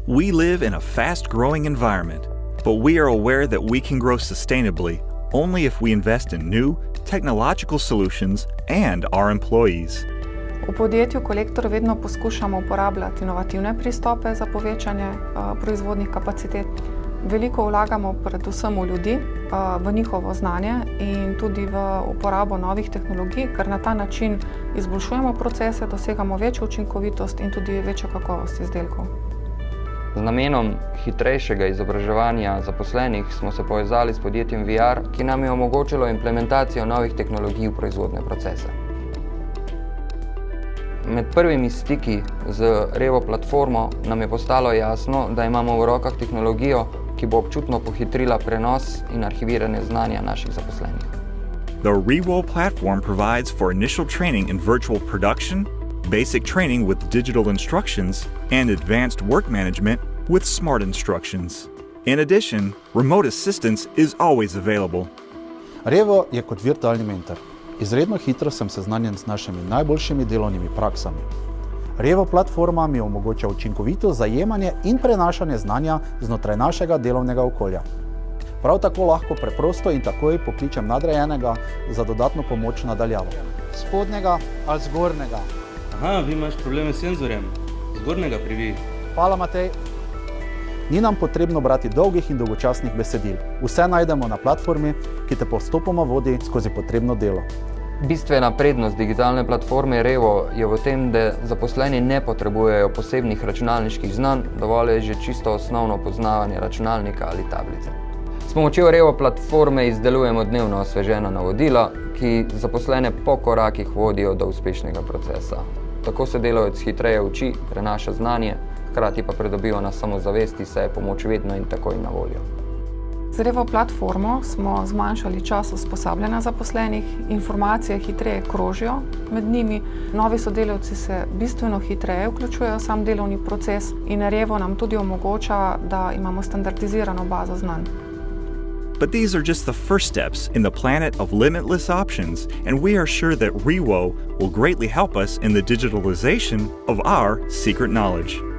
We live in a fast-growing environment, but we are aware that we can grow sustainably only if we invest in new, technological solutions and our employees. V podjetju Kolektor vedno poskušamo uporabljati inovativne pristope za povečanje proizvodnih kapacitet. Veliko vlagamo predvsem v ljudi, v njihovo znanje in tudi v uporabo novih tehnologij, ker na ta način izboljšujemo procese, dosegamo večjo učinkovitost in tudi večjo kakovost izdelkov. Z namenom hitrejšega izobraževanja zaposlenih smo se povezali s podjetjem VR, ki nam je omogočilo implementacijo novih tehnologij v proizvodne procese. Med prvimi stiki z Revo platformo nam je postalo jasno, da imamo v rokah tehnologijo, ki bo občutno pohitrila prenos in arhiviranje znanja naših zaposlenih. The Revo platform provides for initial training in virtual production, basic training with digital instructions, and advanced work management with smart instructions. In addition, remote assistance is always available. Revo je kot virtualni mentor. Izredno hitro sem seznanjen z našimi najboljšimi delovnimi praksami. Revo platforma mi omogoča učinkovito zajemanje in prenašanje znanja znotraj našega delovnega okolja. Prav tako lahko preprosto in takoj pokličem nadrejenega za dodatno pomoč na daljavo. Spodnjega ali zgornjega? Aha, vi imaš probleme s senzorjem. Zgornjega privi. Hvala, Matej. Ni nam potrebno brati dolgih in dolgočasnih besedil. Vse najdemo na platformi, ki te postopoma vodi skozi potrebno delo. Bistvena prednost digitalne platforme Revo je v tem, da zaposleni ne potrebujejo posebnih računalniških znanj, dovolj je že čisto osnovno poznavanje računalnika ali tablice. S pomočjo Revo platforme izdelujemo dnevno osvežena navodila, ki zaposlene po korakih vodijo do uspešnega procesa. Tako se delavec hitreje uči, prenaša znanje, hkrati pa pridobiva na samozavesti, saj je pomoč vedno in takoj na voljo. Z Revo platformo smo zmanjšali čas usposabljanja zaposlenih, informacije hitreje krožijo med njimi, novi sodelavci se bistveno hitreje vključujejo v sam delovni proces in Revo nam tudi omogoča, da imamo standardizirano bazo znanj. But these are just the first steps in the planet of limitless options, and we are sure that Revo will greatly help us in the digitalization of our secret knowledge.